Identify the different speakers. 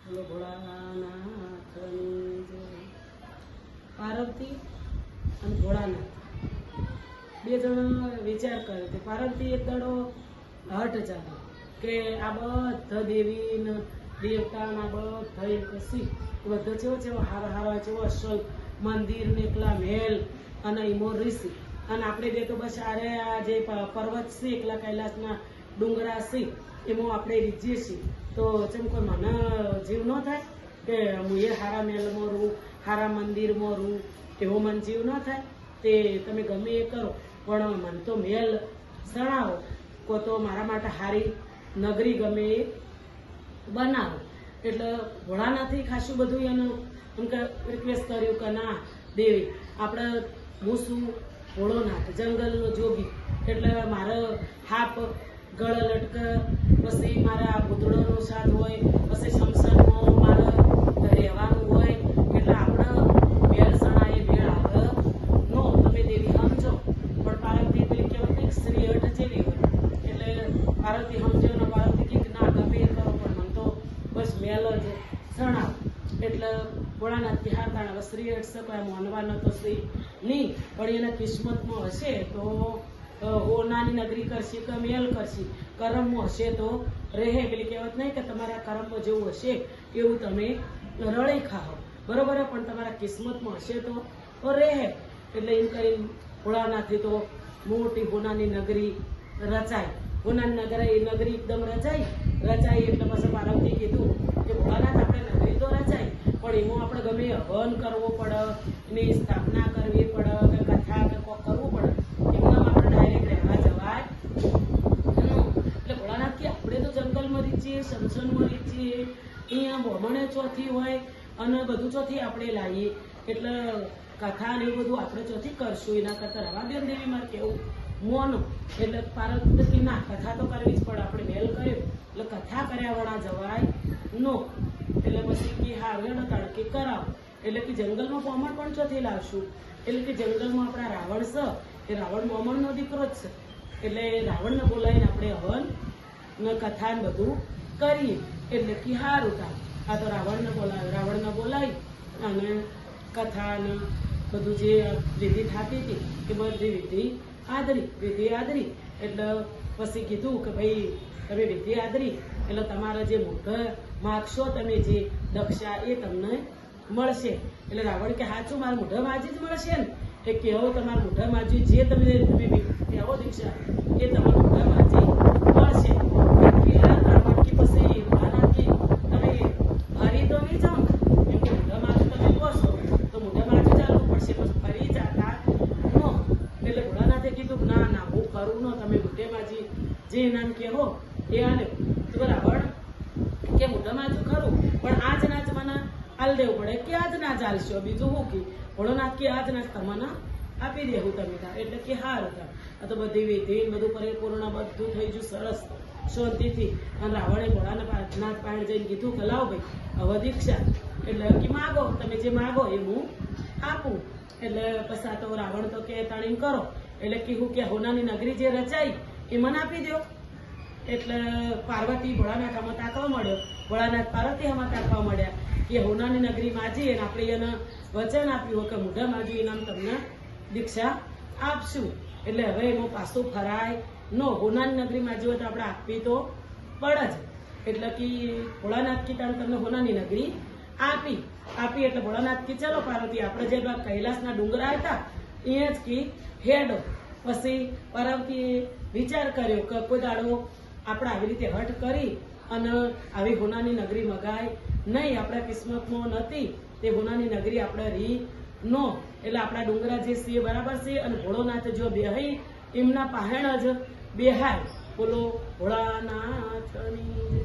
Speaker 1: બોલો ભોળાનાથની જય। પાર્વતી અને ભોળાનાથ બે જણા વિચાર કરે કે પાર્વતી એક દાડો હટ ચાલે કે આ બધા દેવી ને દેવતા ના બધા કશી બધો ચેવો ચેવો હારા હારા ચેવો અસલ મંદિર ને એકલા મહેલ અને ઈમો ઋષિ અને આપણે બે તો બસ આરે આ જે પર્વત છે એકલા કૈલાસના ડુંગરા છે એમાં આપણે રીજીએ છીએ તો જેમ કોઈ મને જીવ ન થાય કે હું એ હારા મહેલમાં રહું હારા મંદિરમાં રહું એવો મને જીવ ન થાય તે તમે ગમે એ કરો પણ મને તો મહેલ સણાવો કો તો મારા માટે હારી નગરી ગમે એ બનાવો એટલે ભોળાનાથી ખાસું બધું એનું એમ કે રિક્વેસ્ટ કર્યું કે ના દેવી આપણે હું શું ભોળોનાથ જંગલનો જોગી એટલે મારે હાપ ગળે લટક પછી મારા ભૂતળોનો સાથ હોય પછી શમશાનમાં મારે રહેવાનું હોય એટલે આપણે મેળ સણા એ મેળ આવે નો તમે દેવી સમજો પણ પાર્વતી પેલી કહેવાય ને શ્રી હઠ જેવી હોય એટલે પાર્વતી સમજો ને પાર્વતી કે ના ગમે એ કરો પણ મને તો બસ મેલ જ સણાવ એટલે ભોળાનાથ કે હા તાણા શ્રી હઠ શકાય માનવાનો તો શ્રી નહીં પણ એના કિસ્મતમાં હશે તો હોનાની નગરી કરશી કે મેલ કરશી કર્મમાં હશે તો રહે પેલી કહેવત નહીં કે તમારા કર્મમાં જેવું હશે એવું તમે રળી ખાઓ બરોબર પણ તમારા કિસ્મતમાં હશે તો રહે એટલે એમ કરીને ભોળાનાથથી તો મોટી હોનાની નગરી રચાય હોનાની નગરી એકદમ રચાય એટલે પછી પાર્વતી કીધું કે ભોળાનાથ આપણે નગરી તો રચાય પણ એમાં આપણે ગમે હવન કરવો પડે એની સ્થાપના કરવી પડે કે કથા કે કોક કરવું પડે એકદમ આપણે ડાયરેક્ટ રહેવા જવાય એટલે ભોળાનાથ કે આપણે તો જંગલમાં રીચીએ શમશાનમાં રીચીએ અહીંયા બ્રાહ્મણે ચોથી હોય અને બધું ચોથી આપણે લાવીએ એટલે કથા ને એવું બધું આપણે ચોથી કરશું એના કરતાં રવાદેવ દેવી મારે કેવું મોનો એટલે પાર્વતી ના કથા તો કરવી જ પડે આપણે મેલ કર્યો એટલે કથા કર્યા વણા જવાય નો એટલે પછી કે હા વેણો તડકે કરાવો એટલે કે જંગલમાં બ્રાહ્મણ પણ ચોથી લાવશું એટલે કે જંગલમાં આપણા રાવણ છે એ રાવણ બ્રાહ્મણનો દીકરો જ છે એટલે રાવણને બોલાવીને આપણે હવન ને કથા ને બધું કરીએ એટલે કે સારું કામ આ તો રાવણને બોલાવી અને કથા ને બધું જે વિધિ થતી હતી એ બધી વિધિ આદરી એટલે પછી કીધું કે ભાઈ તમે વિધિ આદરી એટલે તમારા જે મોઢા માગશો તમે જે દક્ષા એ તમને મળશે એટલે રાવણ કે સાચું મારા મોઢા માજી જ મળશે ને એ કહેવો તમારા મોઢા માજી જે તમે કહેવો દીક્ષા એ તમારા મોઢા માજી મળશે પછી તમે ફરી તો નહીં જાઓ એમ કે મોઢા માજી તમે કહો છો તો મોઢા માજી ચાલવું પડશે પછી ફરી જાતા નો એટલે ભોળાનાથે કીધું ના ના હું કરું ન તમે મોઢે માજી જે નામ કહેવો એ આલ્યો તો રાવણ કે મોઢા માજુ ખરું પણ આજ ના જ મને હાલ દેવું પડે કે આજ ના ચાલશો બીજું શું કે ભોળોનાથ કે આજ ના તમને આપી દેવું તમે એટલે કે હારું થાય આ તો બધી વિધિ બધું પરિપૂર્ણ બધું થઈ ગયું સરસ શાંતિથી અને રાવણે ભોળાનાથ પાસે જઈને કીધું કે લાવ ભાઈ હવે દીક્ષા એટલે કે માગો તમે જે માગો એ હું આપું એટલે પછી તો રાવણ તો કે તાણીમ કરો એટલે કે હું કે હોનાની નગરી જે રચાઈ એ મને આપી દો એટલે પાર્વતી ભોળાનાથ આમાં તાકવા મળ્યો ભોળાનાથ પાર્વતી આમાં તાકવા મળ્યા કે હોનાની નગરી માજી અને આપણે એને વચન આપ્યું કે મોઢા માજી એનામ તમને દીક્ષા આપશું એટલે હવે એમાં પાછું ફરાય નો હોનાની નગરી માજી હોય તો આપણે આપવી તો પડે જ એટલે કે ભોળાનાથ કી તમને હોનાની નગરી આપી એટલે ભોળાનાથ કી ચલો પાર્વતી આપણે જે કૈલાસના ડુંગરા હતા એ જ કી હેડો પછી પાર્વતીએ વિચાર કર્યો કે કોઈ દાડો આપણે આવી રીતે હઠ કરી અને આવી હોનાની નગરી મગાય નહીં આપણા કિસ્મતમાં નથી તે હોનાની નગરી આપણે રી નો એટલે આપણા ડુંગરા જે છે બરાબર છે અને ભોળોનાથ જો બેહાઈ એમના પહેણ જ બેહાય બોલો ભોળાનાથની